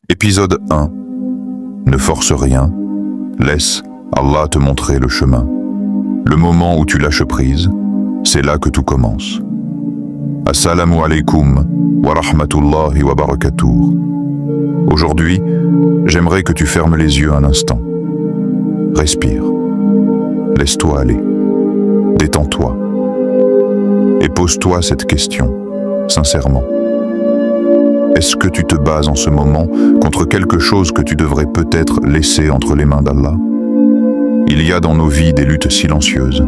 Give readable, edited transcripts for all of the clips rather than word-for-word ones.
Épisode 1. Ne force rien, laisse Allah te montrer le chemin. Le moment où tu lâches prise, c'est là que tout commence. Assalamu alaikum wa rahmatullahi wa barakatuh. Aujourd'hui, j'aimerais que tu fermes les yeux un instant. Respire. Laisse-toi aller. Détends-toi. Et pose-toi cette question, sincèrement. Est-ce que tu te bats en ce moment contre quelque chose que tu devrais peut-être laisser entre les mains d'Allah? Il y a dans nos vies des luttes silencieuses,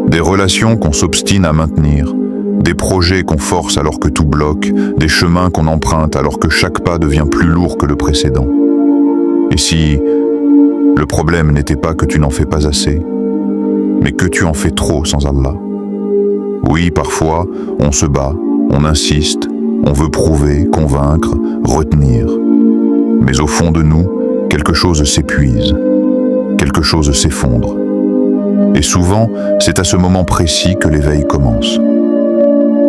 des relations qu'on s'obstine à maintenir, des projets qu'on force alors que tout bloque, des chemins qu'on emprunte alors que chaque pas devient plus lourd que le précédent. Et si le problème n'était pas que tu n'en fais pas assez, mais que tu en fais trop sans Allah? Oui, parfois, on se bat, on insiste, on veut prouver, convaincre, retenir. Mais au fond de nous, quelque chose s'épuise, quelque chose s'effondre. Et souvent, c'est à ce moment précis que l'éveil commence.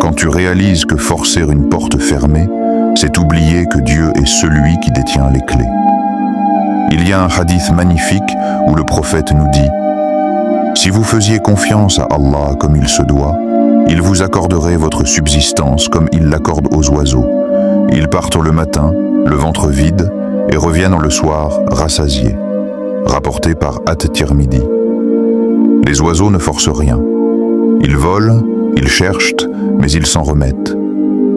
Quand tu réalises que forcer une porte fermée, c'est oublier que Dieu est celui qui détient les clés. Il y a un hadith magnifique où le prophète nous dit « Si vous faisiez confiance à Allah comme il se doit, il vous accorderait votre subsistance comme il l'accorde aux oiseaux. Ils partent le matin, le ventre vide, et reviennent le soir, rassasiés. » Rapporté par At-Tirmidhi. Les oiseaux ne forcent rien. Ils volent, ils cherchent, mais ils s'en remettent.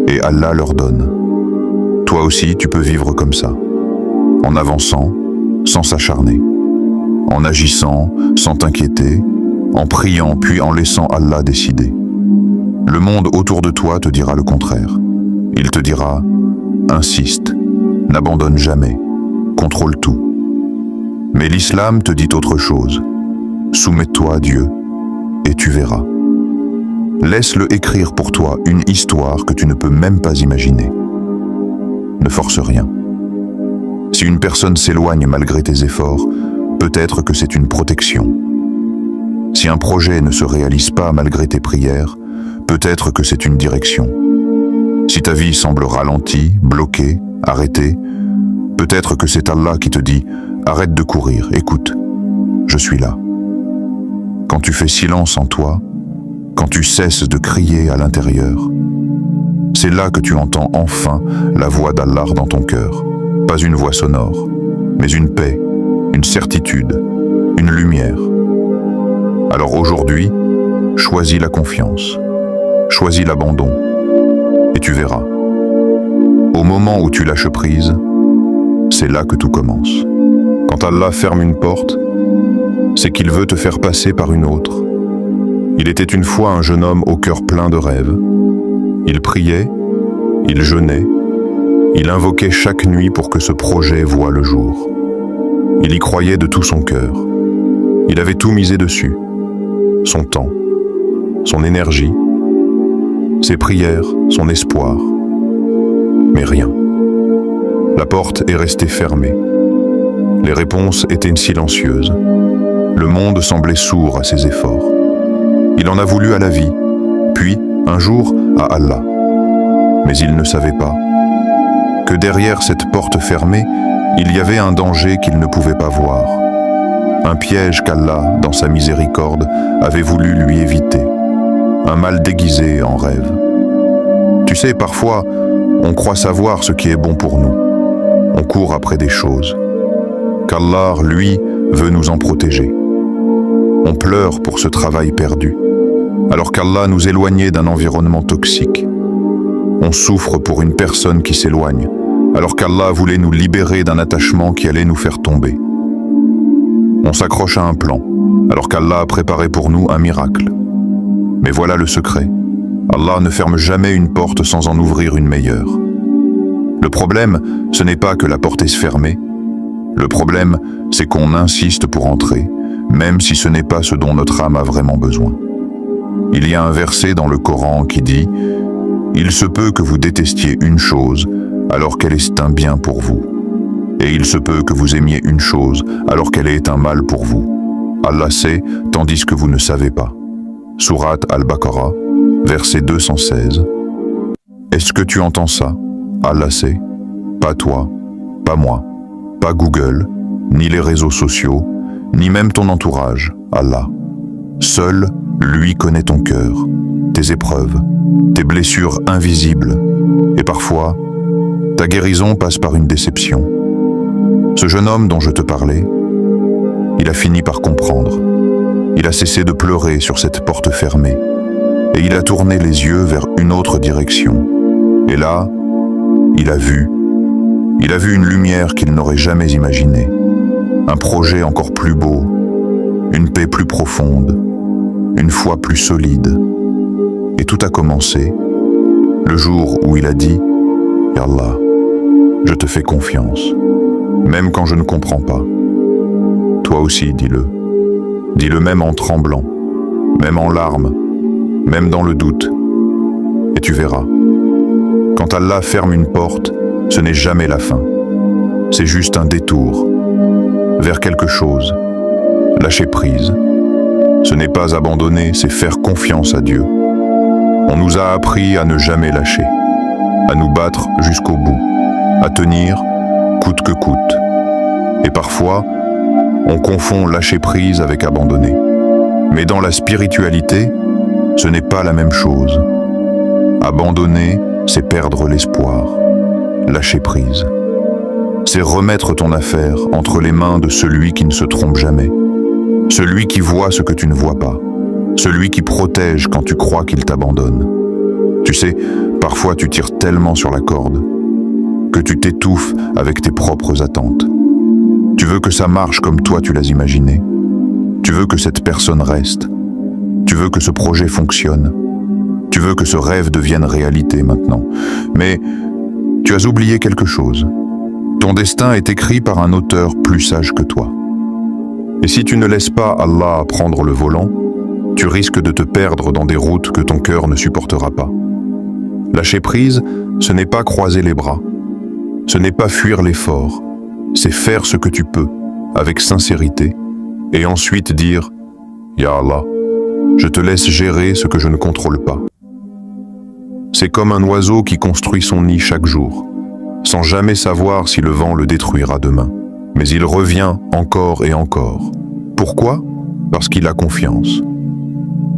Et Allah leur donne. Toi aussi, tu peux vivre comme ça. En avançant, sans s'acharner. En agissant, sans t'inquiéter. En priant, puis en laissant Allah décider. Le monde autour de toi te dira le contraire. Il te dira « Insiste, n'abandonne jamais, contrôle tout ». Mais l'islam te dit autre chose. Soumets-toi à Dieu et tu verras. Laisse-le écrire pour toi une histoire que tu ne peux même pas imaginer. Ne force rien. Si une personne s'éloigne malgré tes efforts, peut-être que c'est une protection. Si un projet ne se réalise pas malgré tes prières, peut-être que c'est une direction. Si ta vie semble ralentie, bloquée, arrêtée, peut-être que c'est Allah qui te dit « Arrête de courir, écoute, je suis là ». Quand tu fais silence en toi, quand tu cesses de crier à l'intérieur, c'est là que tu entends enfin la voix d'Allah dans ton cœur. Pas une voix sonore, mais une paix, une certitude, une lumière. Alors aujourd'hui, choisis la confiance. Choisis l'abandon, et tu verras. Au moment où tu lâches prise, c'est là que tout commence. Quand Allah ferme une porte, c'est qu'il veut te faire passer par une autre. Il était une fois un jeune homme au cœur plein de rêves. Il priait, il jeûnait, il invoquait chaque nuit pour que ce projet voie le jour. Il y croyait de tout son cœur. Il avait tout misé dessus. Son temps, son énergie, ses prières, son espoir. Mais rien. La porte est restée fermée. Les réponses étaient silencieuses. Le monde semblait sourd à ses efforts. Il en a voulu à la vie, puis, un jour, à Allah. Mais il ne savait pas que derrière cette porte fermée, il y avait un danger qu'il ne pouvait pas voir. Un piège qu'Allah, dans sa miséricorde, avait voulu lui éviter. Un mal déguisé en rêve. Tu sais, parfois, on croit savoir ce qui est bon pour nous. On court après des choses qu'Allah, lui, veut nous en protéger. On pleure pour ce travail perdu, alors qu'Allah nous éloignait d'un environnement toxique. On souffre pour une personne qui s'éloigne, alors qu'Allah voulait nous libérer d'un attachement qui allait nous faire tomber. On s'accroche à un plan, alors qu'Allah a préparé pour nous un miracle. Mais voilà le secret. Allah ne ferme jamais une porte sans en ouvrir une meilleure. Le problème, ce n'est pas que la porte est fermée. Le problème, c'est qu'on insiste pour entrer, même si ce n'est pas ce dont notre âme a vraiment besoin. Il y a un verset dans le Coran qui dit « Il se peut que vous détestiez une chose alors qu'elle est un bien pour vous. Et il se peut que vous aimiez une chose alors qu'elle est un mal pour vous. Allah sait, tandis que vous ne savez pas. » Sourate Al-Baqarah, verset 216. Est-ce que tu entends ça? Allah sait, pas toi, Pas moi, pas Google, ni les réseaux sociaux, ni même ton entourage, Allah. Seul, lui connaît ton cœur, tes épreuves, tes blessures invisibles, et parfois, ta guérison passe par une déception. Ce jeune homme dont je te parlais, il a fini par comprendre. Il a cessé de pleurer sur cette porte fermée, et il a tourné les yeux vers une autre direction. Et là, il a vu une lumière qu'il n'aurait jamais imaginée, un projet encore plus beau, une paix plus profonde, une foi plus solide. Et tout a commencé le jour où il a dit « Ya Allah, je te fais confiance, même quand je ne comprends pas. » Toi aussi, dis-le. Dis-le même en tremblant, même en larmes, même dans le doute. Et tu verras. Quand Allah ferme une porte, ce n'est jamais la fin. C'est juste un détour vers quelque chose. Lâcher prise. Ce n'est pas abandonner, c'est faire confiance à Dieu. On nous a appris à ne jamais lâcher, à nous battre jusqu'au bout, à tenir coûte que coûte. Et parfois, on confond lâcher prise avec abandonner. Mais dans la spiritualité, ce n'est pas la même chose. Abandonner, c'est perdre l'espoir. Lâcher prise, c'est remettre ton affaire entre les mains de celui qui ne se trompe jamais. Celui qui voit ce que tu ne vois pas. Celui qui protège quand tu crois qu'il t'abandonne. Tu sais, parfois tu tires tellement sur la corde que tu t'étouffes avec tes propres attentes. Tu veux que ça marche comme toi tu l'as imaginé. Tu veux que cette personne reste. Tu veux que ce projet fonctionne. Tu veux que ce rêve devienne réalité maintenant. Mais tu as oublié quelque chose. Ton destin est écrit par un auteur plus sage que toi. Et si tu ne laisses pas Allah prendre le volant, tu risques de te perdre dans des routes que ton cœur ne supportera pas. Lâcher prise, ce n'est pas croiser les bras. Ce n'est pas fuir l'effort. C'est faire ce que tu peux, avec sincérité, et ensuite dire « Ya Allah, je te laisse gérer ce que je ne contrôle pas. » C'est comme un oiseau qui construit son nid chaque jour, sans jamais savoir si le vent le détruira demain. Mais il revient encore et encore. Pourquoi? Parce qu'il a confiance.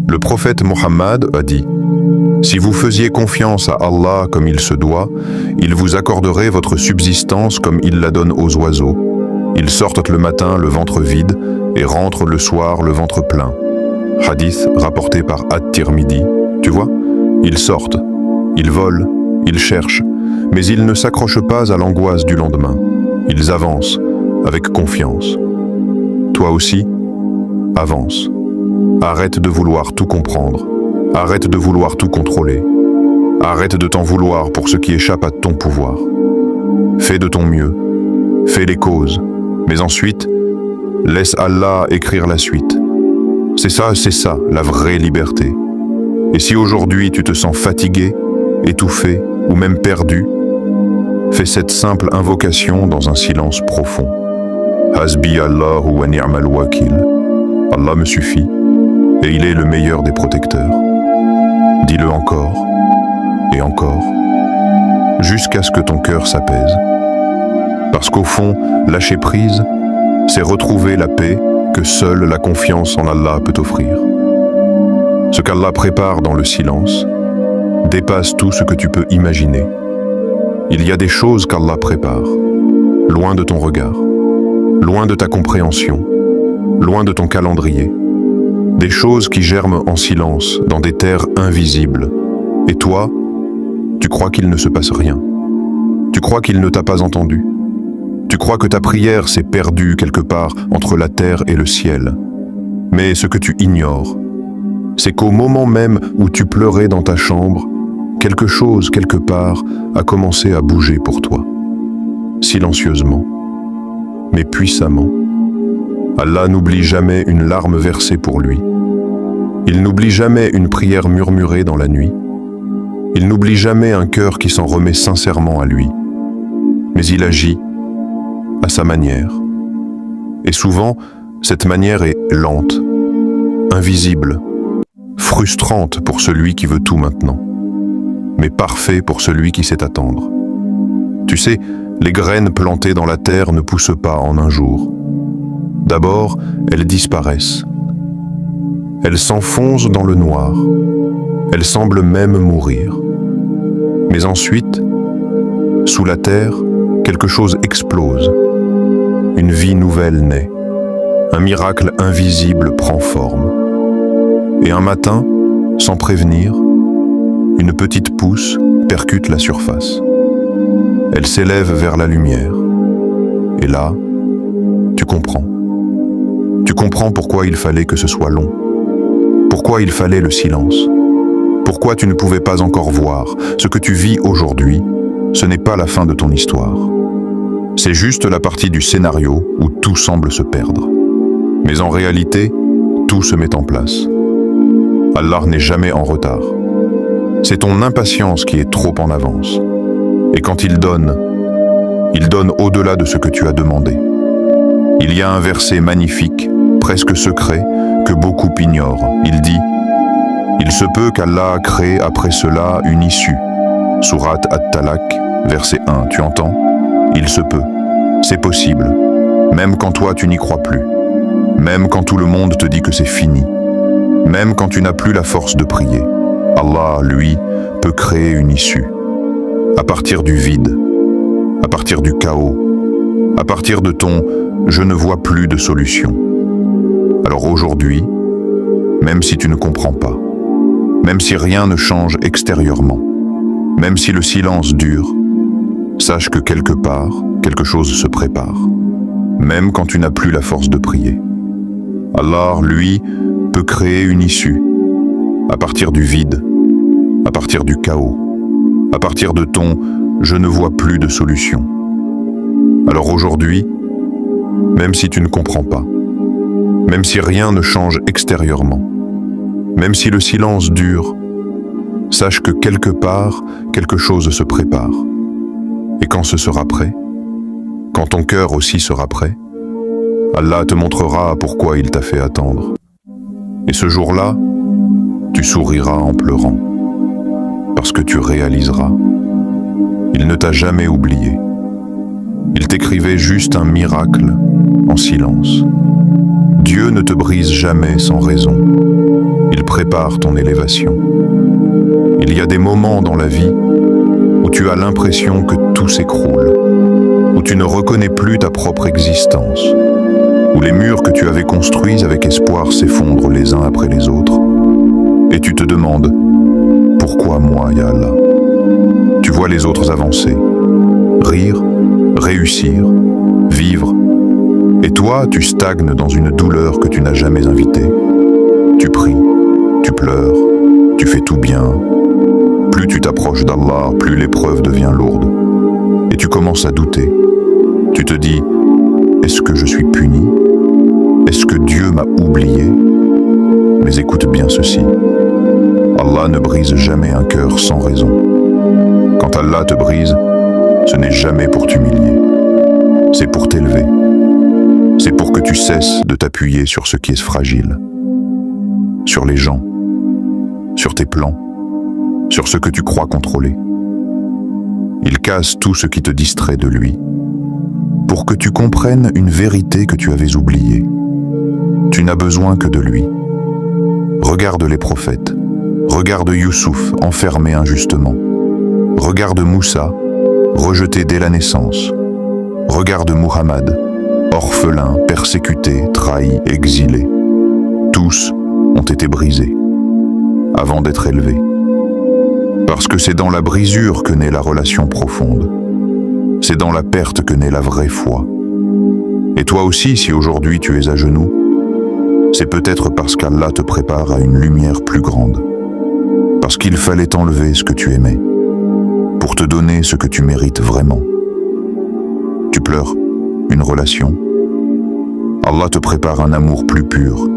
Le prophète Mohammed a dit « Si vous faisiez confiance à Allah comme il se doit, il vous accorderait votre subsistance comme il la donne aux oiseaux. Ils sortent le matin le ventre vide et rentrent le soir le ventre plein. » Hadith rapporté par At-Tirmidhi. Tu vois, ils sortent, ils volent, ils cherchent, mais ils ne s'accrochent pas à l'angoisse du lendemain. Ils avancent avec confiance. Toi aussi, avance. Arrête de vouloir tout comprendre. Arrête de vouloir tout contrôler. Arrête de t'en vouloir pour ce qui échappe à ton pouvoir. Fais de ton mieux. Fais les causes. Mais ensuite, laisse Allah écrire la suite. C'est ça, la vraie liberté. Et si aujourd'hui tu te sens fatigué, étouffé ou même perdu, fais cette simple invocation dans un silence profond. Hasbi Allahu wa ni'mal wakil. Allah me suffit et il est le meilleur des protecteurs. Dis-le encore et encore, jusqu'à ce que ton cœur s'apaise. Parce qu'au fond, lâcher prise, c'est retrouver la paix que seule la confiance en Allah peut offrir. Ce qu'Allah prépare dans le silence dépasse tout ce que tu peux imaginer. Il y a des choses qu'Allah prépare, loin de ton regard, loin de ta compréhension, loin de ton calendrier. Des choses qui germent en silence dans des terres invisibles. Et toi, tu crois qu'il ne se passe rien. Tu crois qu'il ne t'a pas entendu. Tu crois que ta prière s'est perdue quelque part entre la terre et le ciel. Mais ce que tu ignores, c'est qu'au moment même où tu pleurais dans ta chambre, quelque chose, quelque part, a commencé à bouger pour toi. Silencieusement, mais puissamment. Allah n'oublie jamais une larme versée pour lui. Il n'oublie jamais une prière murmurée dans la nuit. Il n'oublie jamais un cœur qui s'en remet sincèrement à lui. Mais il agit à sa manière. Et souvent, cette manière est lente, invisible, frustrante pour celui qui veut tout maintenant, mais parfait pour celui qui sait attendre. Tu sais, Les graines plantées dans la terre ne poussent pas en un jour. D'abord, elles disparaissent. Elles s'enfoncent dans le noir. Elles semblent même mourir. Mais ensuite, sous la terre, quelque chose explose. Une vie nouvelle naît. Un miracle invisible prend forme. Et un matin, sans prévenir, une petite pousse percute la surface. Elle s'élève vers la lumière. Et là, tu comprends. Tu comprends pourquoi il fallait que ce soit long. Pourquoi il fallait le silence. Pourquoi tu ne pouvais pas encore voir. Ce que tu vis aujourd'hui, ce n'est pas la fin de ton histoire. C'est juste la partie du scénario où tout semble se perdre. Mais en réalité, tout se met en place. Allah n'est jamais en retard. C'est ton impatience qui est trop en avance. Et quand il donne au-delà de ce que tu as demandé. Il y a un verset magnifique, presque secret, que beaucoup ignorent. Il dit « Il se peut qu'Allah a créé après cela une issue. » Sourate At-Talaq, verset 1, tu entends? Il se peut, c'est possible, même quand toi tu n'y crois plus, même quand tout le monde te dit que c'est fini, même quand tu n'as plus la force de prier. Allah, lui, peut créer une issue, à partir du vide, à partir du chaos, à partir de ton « je ne vois plus de solution ». Alors aujourd'hui, même si tu ne comprends pas, même si rien ne change extérieurement, même si le silence dure, sache que quelque part, quelque chose se prépare, même quand tu n'as plus la force de prier. Allah, lui, peut créer une issue, à partir du vide, à partir du chaos, à partir de ton « je ne vois plus de solution ». Alors aujourd'hui, même si tu ne comprends pas, même si rien ne change extérieurement, même si le silence dure, sache que quelque part, quelque chose se prépare. Et quand ce sera prêt, quand ton cœur aussi sera prêt, Allah te montrera pourquoi il t'a fait attendre. Et ce jour-là, tu souriras en pleurant, parce que tu réaliseras. Il ne t'a jamais oublié. Il t'écrivait juste un miracle en silence. Dieu ne te brise jamais sans raison. Il prépare ton élévation. Il y a des moments dans la vie où tu as l'impression que tout s'écroule, où tu ne reconnais plus ta propre existence, où les murs que tu avais construits avec espoir s'effondrent les uns après les autres, et tu te demandes « Pourquoi moi, ya Allah ?» Tu vois les autres avancer, rire, réussir, vivre, et toi, tu stagnes dans une douleur que tu n'as jamais invitée. Tu pries, tu pleures, tu fais tout bien. Plus tu t'approches d'Allah, plus l'épreuve devient lourde. Et tu commences à douter. Tu te dis, est-ce que je suis puni? Est-ce que Dieu m'a oublié? Mais écoute bien ceci. Allah ne brise jamais un cœur sans raison. Quand Allah te brise, ce n'est jamais pour t'humilier. C'est pour t'élever. C'est pour que tu cesses de t'appuyer sur ce qui est fragile. Sur les gens. Sur tes plans. Sur ce que tu crois contrôler. Il casse tout ce qui te distrait de lui, pour que tu comprennes une vérité que tu avais oubliée. Tu n'as besoin que de lui. Regarde les prophètes. Regarde Youssouf, enfermé injustement. Regarde Moussa, rejeté dès la naissance. Regarde Muhammad, orphelin, persécuté, trahi, exilé. Tous ont été brisés, avant d'être élevés. Parce que c'est dans la brisure que naît la relation profonde. C'est dans la perte que naît la vraie foi. Et toi aussi, si aujourd'hui tu es à genoux, c'est peut-être parce qu'Allah te prépare à une lumière plus grande. Parce qu'il fallait enlever ce que tu aimais, pour te donner ce que tu mérites vraiment. Tu pleures une relation. Allah te prépare un amour plus pur.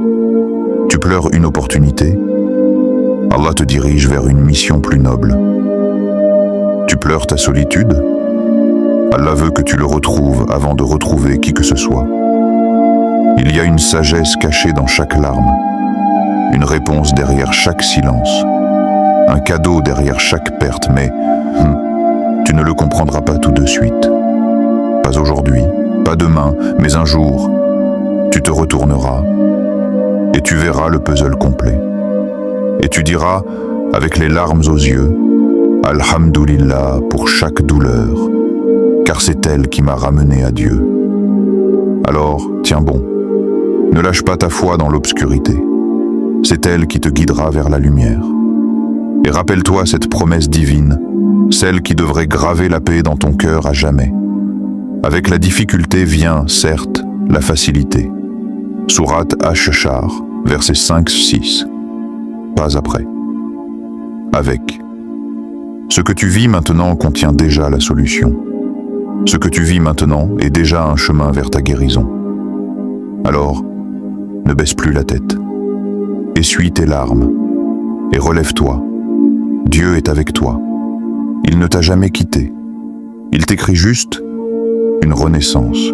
Tu pleures une opportunité. Allah te dirige vers une mission plus noble. Tu pleures ta solitude. Allah veut que tu le retrouves avant de retrouver qui que ce soit. Il y a une sagesse cachée dans chaque larme, une réponse derrière chaque silence, un cadeau derrière chaque perte, mais tu ne le comprendras pas tout de suite. Pas aujourd'hui, pas demain, mais un jour, tu te retourneras et tu verras le puzzle complet. Et tu diras, avec les larmes aux yeux, « Alhamdulillah pour chaque douleur, car c'est elle qui m'a ramené à Dieu. » Alors, tiens bon, ne lâche pas ta foi dans l'obscurité. C'est elle qui te guidera vers la lumière. Et rappelle-toi cette promesse divine, celle qui devrait graver la paix dans ton cœur à jamais. Avec la difficulté vient, certes, la facilité. Sourate Ash-Shar, versets 5-6. Pas après. Avec. Ce que tu vis maintenant contient déjà la solution. Ce que tu vis maintenant est déjà un chemin vers ta guérison. Alors, ne baisse plus la tête. Essuie tes larmes et relève-toi. Dieu est avec toi. Il ne t'a jamais quitté. Il t'écrit juste une renaissance.